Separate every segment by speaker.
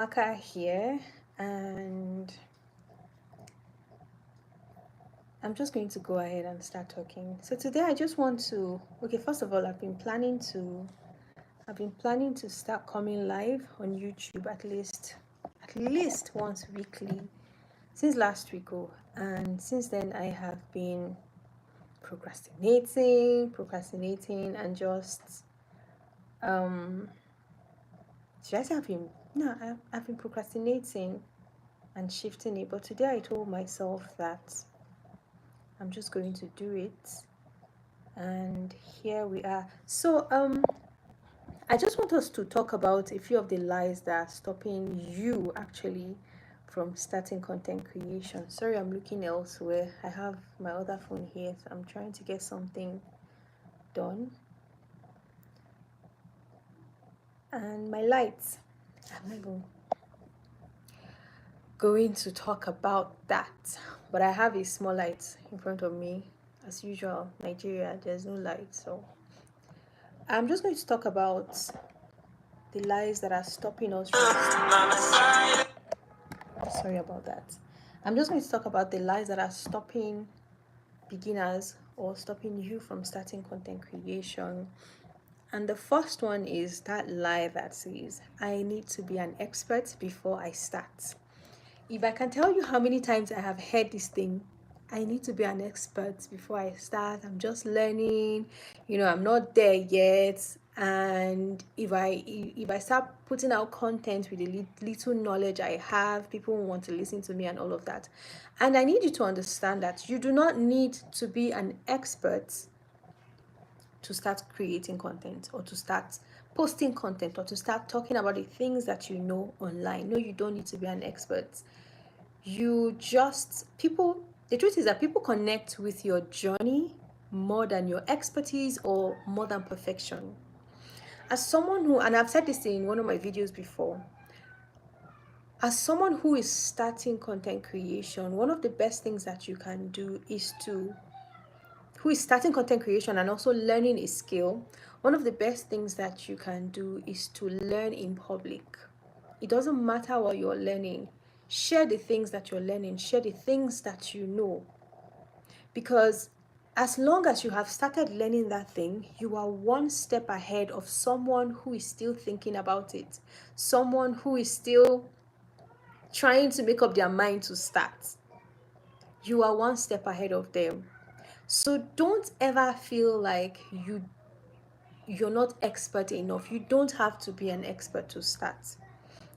Speaker 1: Maka here, and I'm just going to go ahead and start talking. So today I just want to, okay, first of all, I've been planning to start coming live on YouTube at least once weekly since last week. And since then I have been procrastinating, and just should I say I've been procrastinating and shifting it. But today I told myself that I'm just going to do it, and here we are. So I just want us to talk about a few of the lies that are stopping you actually from starting content creation. Sorry, I'm looking elsewhere. I have my other phone here, so I'm trying to get something done. And my lights, I'm not even going to talk about that, but I have a small light in front of me. As usual, Nigeria, there's no light, so I'm just going to talk about the lies that are stopping us from, sorry about that. I'm just going to talk about the lies that are stopping beginners or stopping you from starting content creation. And the first one is that lie that says, I need to be an expert before I start. If I can tell you how many times I have heard this thing, I need to be an expert before I start. I'm just learning, I'm not there yet. And if I start putting out content with the little knowledge I have, people will want to listen to me and all of that. And I need you to understand that you do not need to be an expert to start creating content, or to start posting content, or to start talking about the things that you know online. No, you don't need to be an expert. The truth is that people connect with your journey more than your expertise or more than perfection. As someone who, and I've said this in one of my videos before, as someone who is starting content creation, one of the best things that you can do who is starting content creation and also learning a skill, one of the best things that you can do is to learn in public. It doesn't matter what you're learning. Share the things that you're learning, share the things that you know. Because as long as you have started learning that thing, you are one step ahead of someone who is still thinking about it, someone who is still trying to make up their mind to start. You are one step ahead of them. So don't ever feel like you're not expert enough. You don't have to be an expert to start.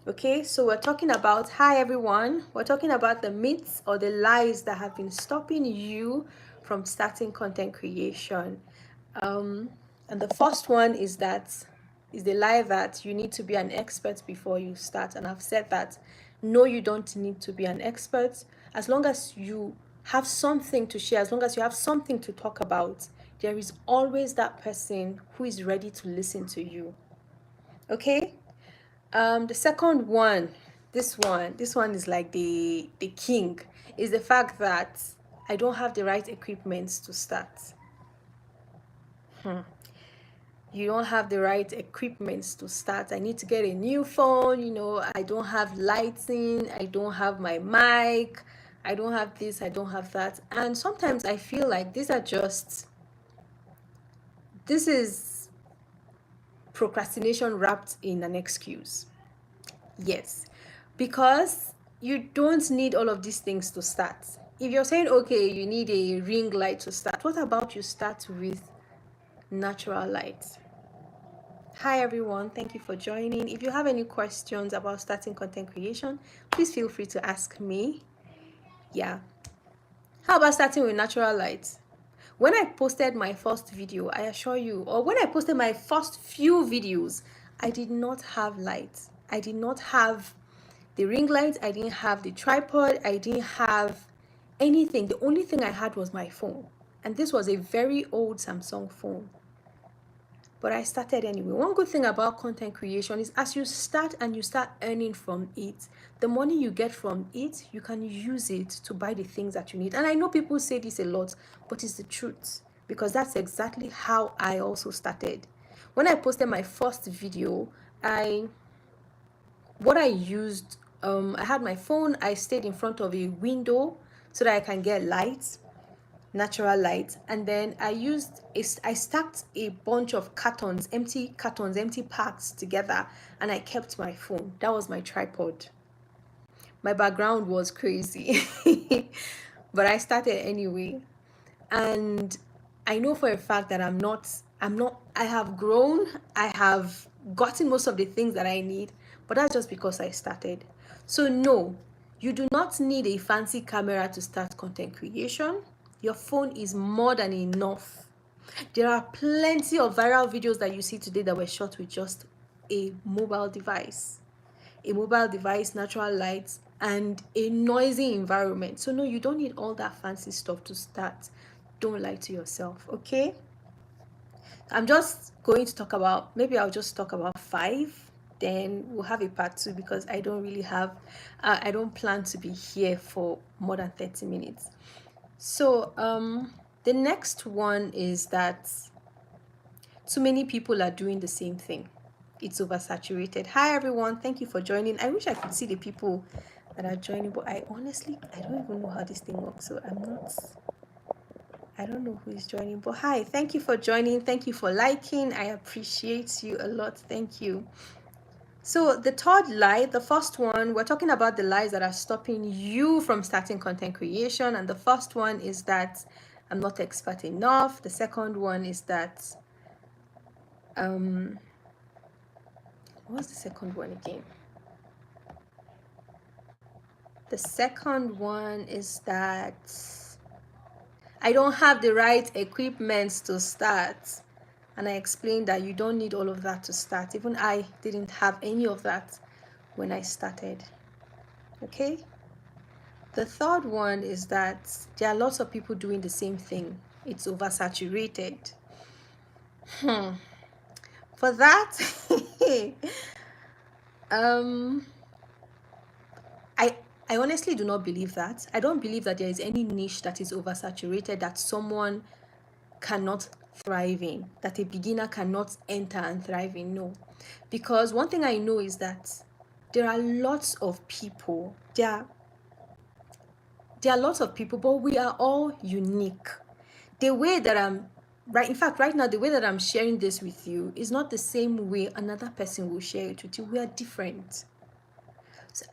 Speaker 1: Okay, so we're talking about, hi everyone, we're talking about the myths or the lies that have been stopping you from starting content creation. And the first one is the lie that you need to be an expert before you start. And I've said that no, you don't need to be an expert. As long as you have something to share, as long as you have something to talk about, there is always that person who is ready to listen to you. Okay? The second one, this one is like the king, is the fact that I don't have the right equipment to start. You don't have the right equipment to start. I need to get a new phone, I don't have lighting, I don't have my mic, I don't have this, I don't have that. And sometimes I feel like this is procrastination wrapped in an excuse. Yes, because you don't need all of these things to start. If you're saying, okay, you need a ring light to start, what about you start with natural light? Hi everyone, thank you for joining. If you have any questions about starting content creation, please feel free to ask me. Yeah. How about starting with natural light? When I posted my first video, I assure you, or when I posted my first few videos, I did not have light. I did not have the ring light, I didn't have the tripod, I didn't have anything. The only thing I had was my phone. And this was a very old Samsung phone. But I started anyway. One good thing about content creation is as you start and you start earning from it, the money you get from it, you can use it to buy the things that you need. And I know people say this a lot, but it's the truth, because that's exactly how I also started. When I posted my first video, I what I used, I had my phone, I stayed in front of a window so that I can get light, natural light, and then I stacked a bunch of empty cartons, empty packs together, and I kept my phone. That was my tripod. My background was crazy, but I started anyway. And I know for a fact that I have grown, I have gotten most of the things that I need, but that's just because I started. So no, you do not need a fancy camera to start content creation. Your phone is more than enough. There are plenty of viral videos that you see today that were shot with just a mobile device. Natural lights, and a noisy environment. So no, you don't need all that fancy stuff to start. Don't lie to yourself, okay? I'm just going to talk about, maybe I'll just talk about 5, then we'll have a part 2, because I don't really have, I don't plan to be here for more than 30 minutes. So the next one is that too many people are doing the same thing. It's oversaturated. Hi everyone, thank you for joining. I wish I could see the people that are joining, but I don't even know how this thing works, so I don't know who is joining. But hi, thank you for joining, thank you for liking. I appreciate you a lot. Thank you. So the third lie, the first one, we're talking about the lies that are stopping you from starting content creation, and the first one is that I'm not expert enough. The second one is that what's the second one again? The second one is that I don't have the right equipment to start. And I explained that you don't need all of that to start. Even I didn't have any of that when I started. Okay? The third one is that there are lots of people doing the same thing. It's oversaturated. For that, I honestly do not believe that. I don't believe that there is any niche that is oversaturated that someone cannot thrive in, that a beginner cannot enter and thrive in. No. Because one thing I know is that there are lots of people. There are lots of people, but we are all unique. The way that in fact, right now, the way that I'm sharing this with you is not the same way another person will share it with you. We are different.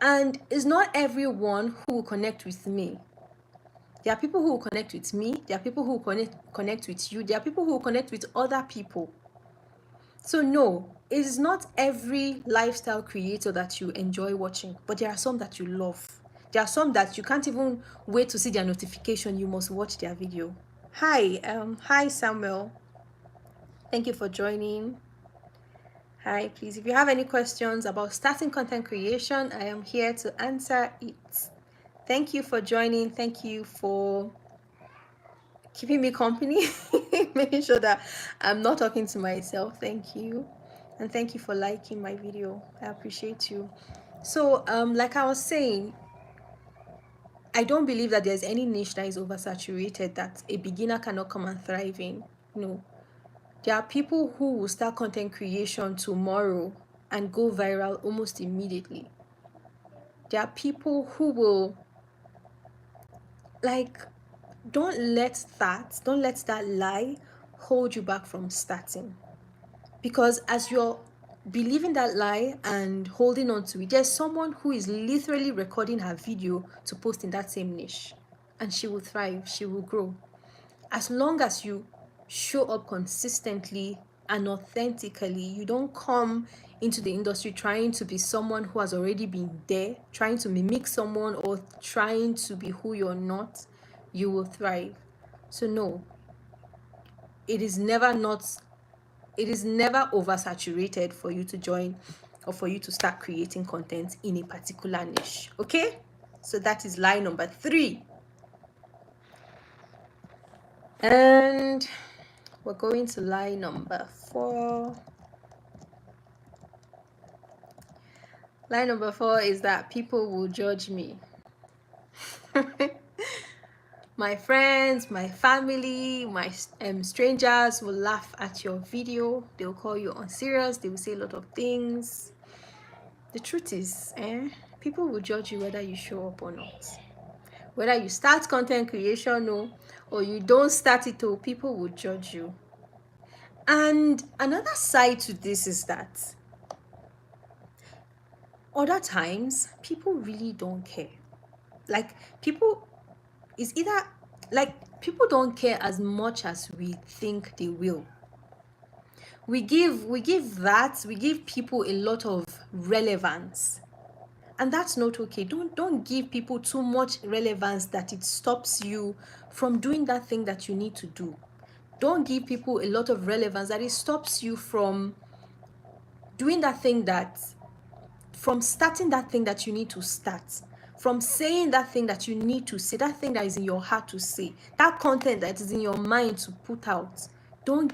Speaker 1: And it's not everyone who will connect with me. There are people who will connect with me. There are people who will connect with you. There are people who will connect with other people. So no, it is not every lifestyle creator that you enjoy watching, but there are some that you love. There are some that you can't even wait to see their notification. You must watch their video. Hi Samuel. Thank you for joining. Hi, please, if you have any questions about starting content creation, I am here to answer it. Thank you for joining. Thank you for keeping me company, making sure that I'm not talking to myself. Thank you. And thank you for liking my video. I appreciate you. So like I was saying, I don't believe that there's any niche that is oversaturated that a beginner cannot come and thrive in. No. There are people who will start content creation tomorrow and go viral almost immediately. There are people who will, like, don't let that lie hold you back from starting. Because as you're believing that lie and holding on to it, there's someone who is literally recording her video to post in that same niche, and she will thrive, she will grow. As long as you show up consistently and authentically, you don't come into the industry trying to be someone who has already been there, trying to mimic someone or trying to be who you're not, you will thrive. So no, it is never oversaturated for you to join or for you to start creating content in a particular niche. Okay, so that is lie number 3. And we're going to lie number 4. Lie number 4 is that people will judge me. My friends, my family, my strangers will laugh at your video. They'll call you unserious. They will say a lot of things. The truth is, people will judge you whether you show up or not. Whether you start content creation or you don't start it, people will judge you. And another side to this is that other times people really don't care. Like people is either like people don't care as much as we think they will. We give people a lot of relevance, and that's not okay. Don't give people too much relevance that it stops you from doing that thing that you need to do. Don't give people a lot of relevance that it stops you from doing that thing from starting that thing that you need to start, from saying that thing that you need to say, that thing that is in your heart to say, that content that is in your mind to put out. Don't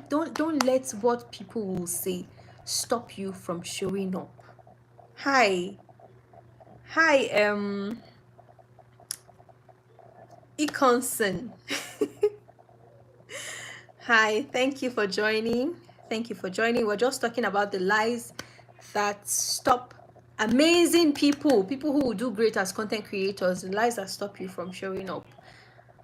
Speaker 1: let what people will say stop you from showing up. Hi, Ikonson. Hi, thank you for joining. We're just talking about the lies that stop amazing people who will do great as content creators, the lies that stop you from showing up.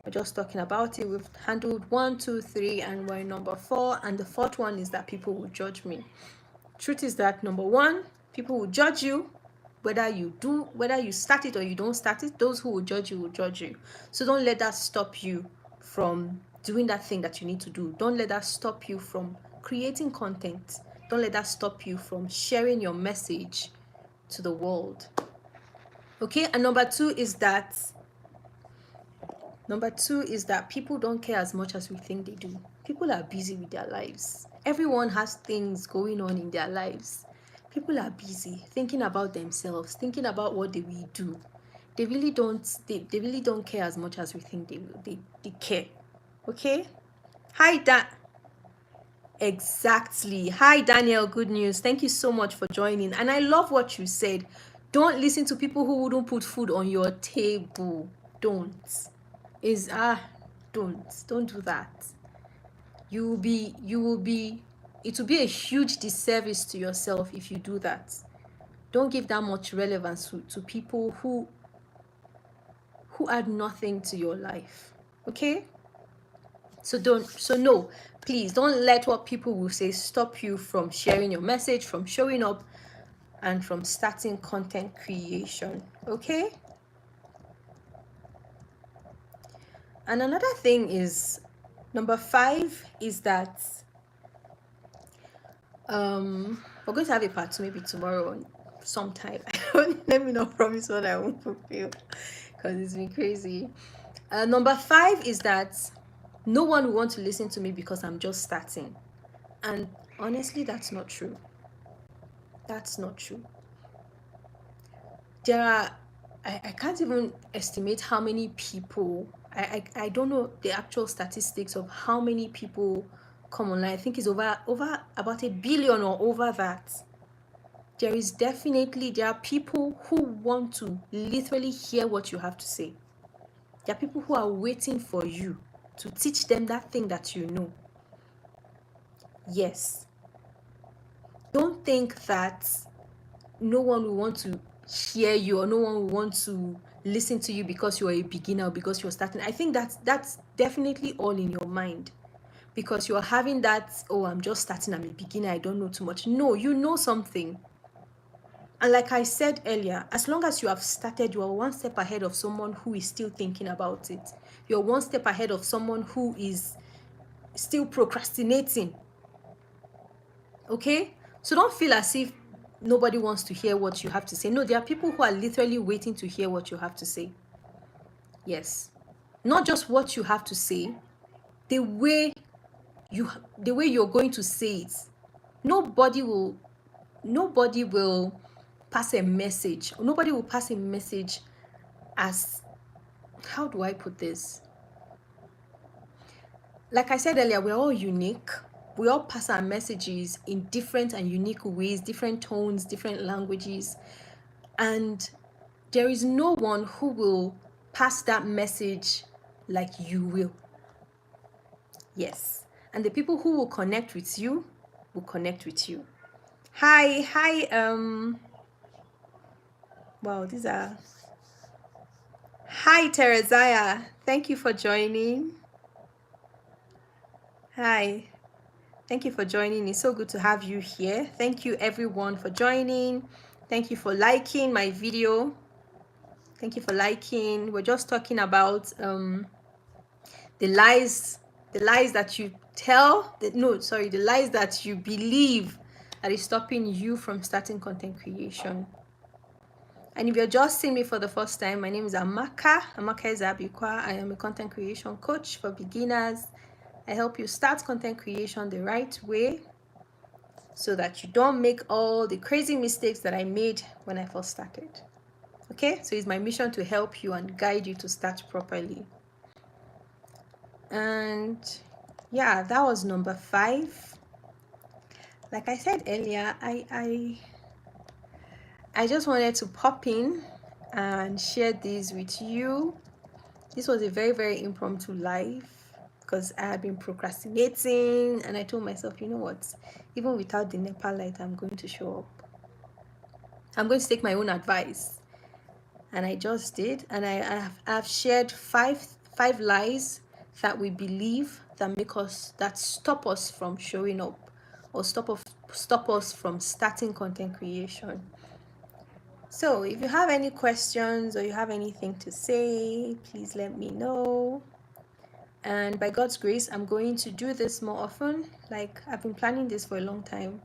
Speaker 1: We're just talking about it. We've handled 1, 2, 3, and we're in number 4. And the fourth one is that people will judge me. Truth is that number 1, people will judge you whether you start it or you don't start it. Those who will judge you will judge you. So don't let that stop you from doing that thing that you need to do. Don't let that stop you from creating content. Don't let that stop you from sharing your message to the world. Okay, and number two is that people don't care as much as we think they do. People are busy with their lives. Everyone has things going on in their lives. People are busy thinking about themselves, thinking about what they will do. They really don't care as much as we think they will. They care. Okay? Exactly. Hi, Daniel. Good news. Thank you so much for joining. And I love what you said. Don't listen to people who wouldn't put food on your table. Don't do that. It will be a huge disservice to yourself if you do that. Don't give that much relevance to people who add nothing to your life. Okay? So no, please don't let what people will say stop you from sharing your message, from showing up, and from starting content creation. Okay? And another thing is, number 5 is that we're going to have a part 2 maybe tomorrow sometime. Let me not promise what I won't fulfill because it's been crazy. Number 5 is that no one will want to listen to me because I'm just starting. And honestly, that's not true. That's not true. There are, I can't even estimate how many people, I don't know the actual statistics of how many people come online. I think it's over about 1 billion or over that. There are people who want to literally hear what you have to say. There are people who are waiting for you to teach them that thing that you know. Yes. Don't think that no one will want to hear you or no one will want to listen to you because you're a beginner or because you're starting. I think that's definitely all in your mind, because you're having that, oh, I'm just starting, I'm a beginner, I don't know too much. No, you know something. And like I said earlier, as long as you have started, you are one step ahead of someone who is still thinking about it. You're one step ahead of someone who is still procrastinating. Okay? So don't feel as if nobody wants to hear what you have to say. No, there are people who are literally waiting to hear what you have to say. Yes. Not just what you have to say, the way you're going to say it. Nobody will pass a message. Nobody will pass a message as, how do I put this? Like I said earlier, we're all unique. We all pass our messages in different and unique ways, different tones, different languages. And there is no one who will pass that message like you will. Yes. And the people who will connect with you will connect with you. Hi, Wow, these are... Hi, Tereziah. Thank you for joining. Hi. Thank you for joining. It's so good to have you here. Thank you, everyone, for joining. Thank you for liking my video. Thank you for liking. We're just talking about the lies that you tell. The lies that you believe that is stopping you from starting content creation. And if you're just seeing me for the first time, my name is Amaka Ezabikwa. I am a content creation coach for beginners. I help you start content creation the right way so that you don't make all the crazy mistakes that I made when I first started. Okay, so it's my mission to help you and guide you to start properly. And yeah, that was number 5. Like I said earlier, I just wanted to pop in and share this with you. This was a very, very impromptu live because I had been procrastinating, and I told myself, you know what, even without the Nepal light, I'm going to show up. I'm going to take my own advice. And I just did. And I've shared five lies that we believe that stop us from showing up, or stop us from starting content creation. So if you have any questions or you have anything to say, please let me know. And by God's grace, I'm going to do this more often. Like, I've been planning this for a long time,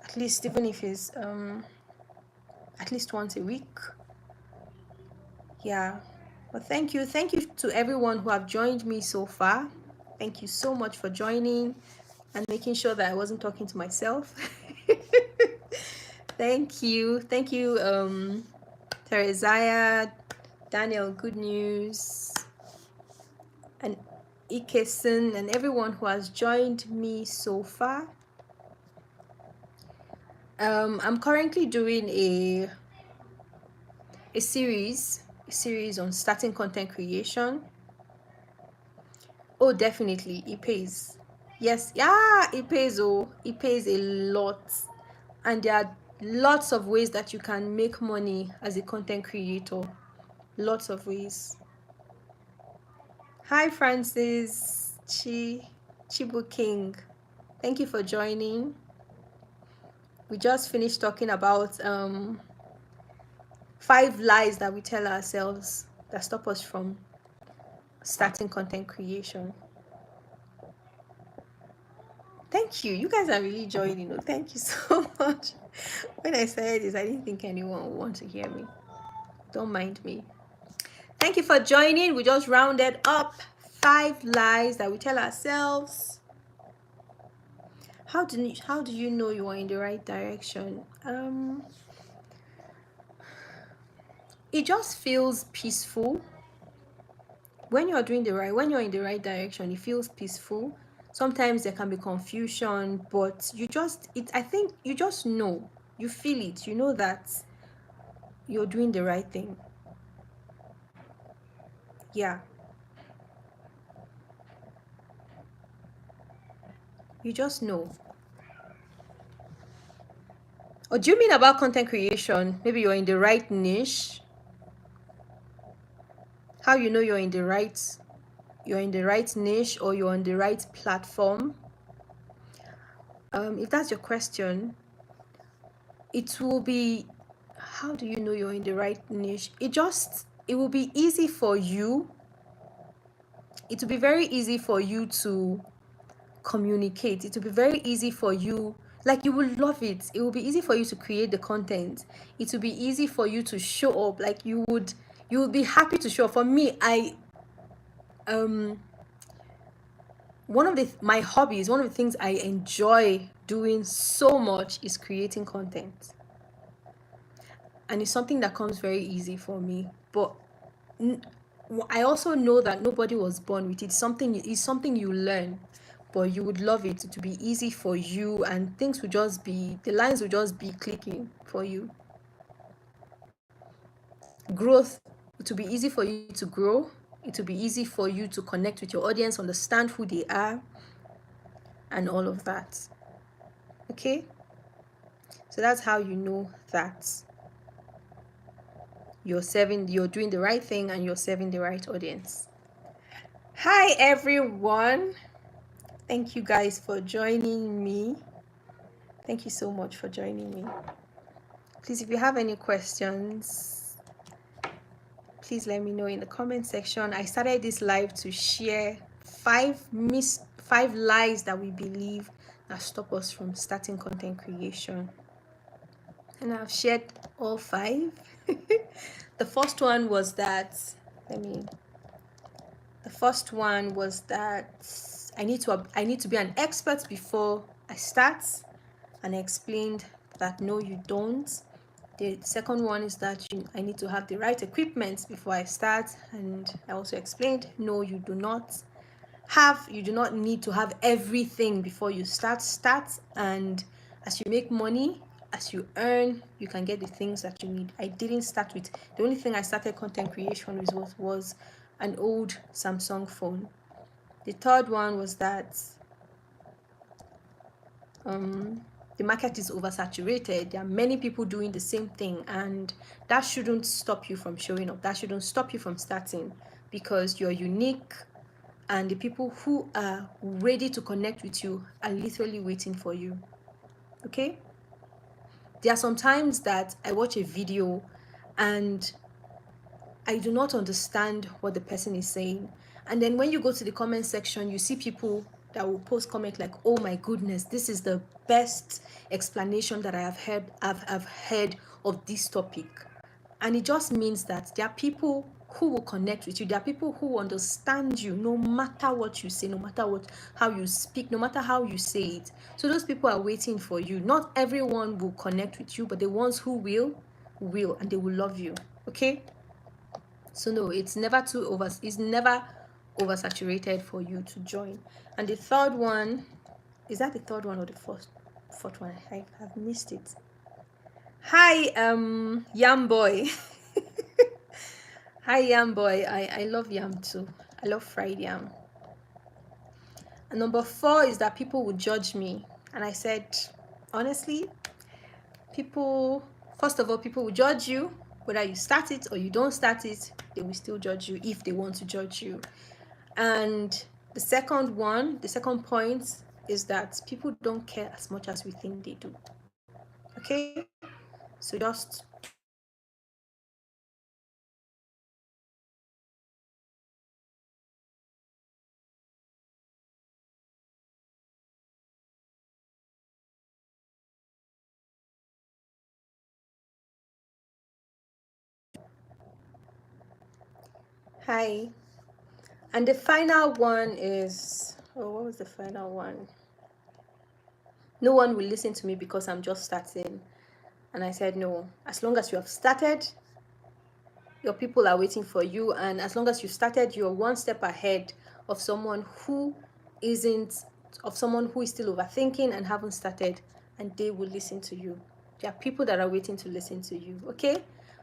Speaker 1: at least, even if it's at least once a week. Yeah. But thank you to everyone who have joined me so far. Thank you so much for joining and making sure that I wasn't talking to myself. Thank you Tereziah, Daniel Good News, and Ikeson, and everyone who has joined me so far. I'm currently doing a series on starting content creation. Oh, definitely, it pays. Yes, yeah, it pays. Oh, it pays a lot. And there are lots of ways that you can make money as a content creator. Lots of ways. Hi, Francis Chibu King. Thank you for joining. We just finished talking about 5 lies that we tell ourselves that stop us from starting content creation. Thank you. You guys are really joining. Thank you so much. When I said this, I didn't think anyone would want to hear me. Don't mind me. Thank you for joining. We just rounded up 5 lies that we tell ourselves. How do you know you are in the right direction? It just feels peaceful. When you're in the right direction, it feels peaceful. Sometimes there can be confusion, but I think you just know. You feel it. You know that you're doing the right thing. Yeah. You just know. Or do you mean about content creation? Maybe you're in the right niche. How you know you're in the right niche, or you're on the right platform? If that's your question, it will be, how do you know you're in the right niche? It will be easy for you. It will be very easy for you to communicate. It will be very easy for you. Like, you will love it. It will be easy for you to create the content. It will be easy for you to show up. Like, you would be happy to show up. For me, my hobbies, one of the things I enjoy doing so much is creating content. And it's something that comes very easy for me. But I also know that nobody was born with it. It's something you learn, but you would love it to be easy for you, and the lines will just be clicking for you. Growth, it will be easy for you to grow. It will be easy for you to connect with your audience, understand who they are, and all of that. Okay? So that's how you know that you're doing the right thing and you're serving the right audience. Hi everyone. Thank you guys for joining me. Thank you so much for joining me. Please, if you have any questions, please let me know in the comment section. I started this live to share five lies that we believe that stop us from starting content creation. And I've shared all 5. The first one was that I need to be an expert before I start, and I explained that no, you don't. The second one is that I need to have the right equipment before I start, and I also explained no, you do not need to have everything before you start, and as you make money, as you earn, you can get the things that you need. I didn't start with, the only thing I started content creation with was an old Samsung phone. The third one was that the market is oversaturated. There are many people doing the same thing, and that shouldn't stop you from showing up. That shouldn't stop you from starting, because you're unique, and the people who are ready to connect with you are literally waiting for you. Okay? There are some times that I watch a video and I do not understand what the person is saying, and then when you go to the comment section, you see people that will post comment like, oh my goodness, this is the best explanation that I have heard of this topic. And it just means that there are people who will connect with you. There are people who understand you no matter what you say, no matter how you speak, no matter how you say it. So those people are waiting for you. Not everyone will connect with you, but the ones who will, and they will love you. Okay? So no, it's never oversaturated for you to join. And the third one, is that the third one or the fourth one? I have missed it. Hi, Yam Boy. Hi, Yam Boy. I love yam too. I love fried yam. And number 4 is that people will judge me. And I said, honestly, first of all, people will judge you. Whether you start it or you don't start it, they will still judge you if they want to judge you. And the second point is that people don't care as much as we think they do. Okay? So just hi. And the final one is, what was the final one? No one will listen to me because I'm just starting. And I said, no, as long as you have started, your people are waiting for you. And as long as you started, you're one step ahead of someone who is still overthinking and haven't started, and they will listen to you. There are people that are waiting to listen to you. Okay?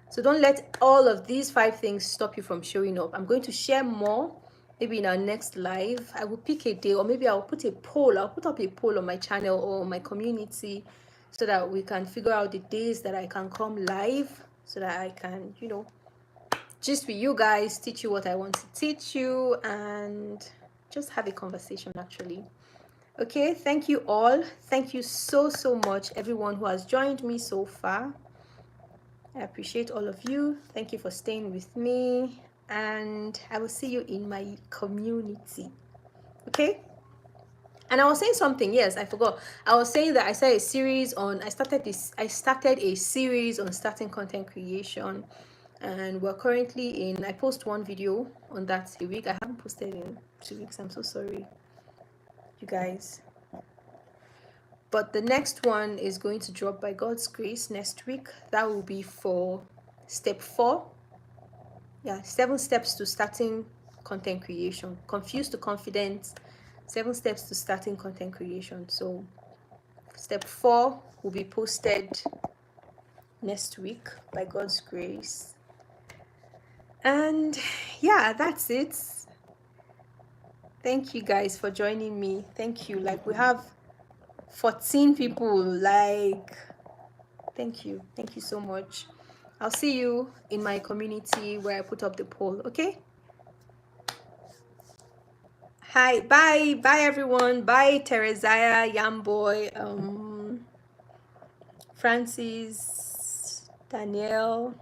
Speaker 1: So don't let all of these 5 things stop you from showing up. I'm going to share more. Maybe in our next live, I will pick a day, or maybe I'll put up a poll on my channel or my community, so that we can figure out the days that I can come live, so that I can, just with you guys, teach you what I want to teach you, and just have a conversation actually. Okay, thank you all. Thank you so much, everyone who has joined me so far. I appreciate all of you. Thank you for staying with me, and I will see you in my community. Okay? And I was saying something, yes, I forgot. I was saying that I started a series on starting content creation, and we're currently in, I post 1 video on that a week. I haven't posted in 2 weeks. I'm so sorry, you guys. But the next one is going to drop by God's grace next week. That will be for step 4. Yeah, 7 steps to starting content creation. Confused to confident. 7 steps to starting content creation. So step 4 will be posted next week by God's grace. And yeah, that's it. Thank you guys for joining me. Thank you. Like, we have 14 people. Like, thank you so much. I'll see you in my community where I put up the poll. Okay. Hi, bye everyone. Bye Teresia, Yamboy, Francis, Danielle.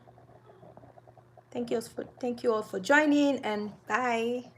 Speaker 1: Thank you all for joining, and bye.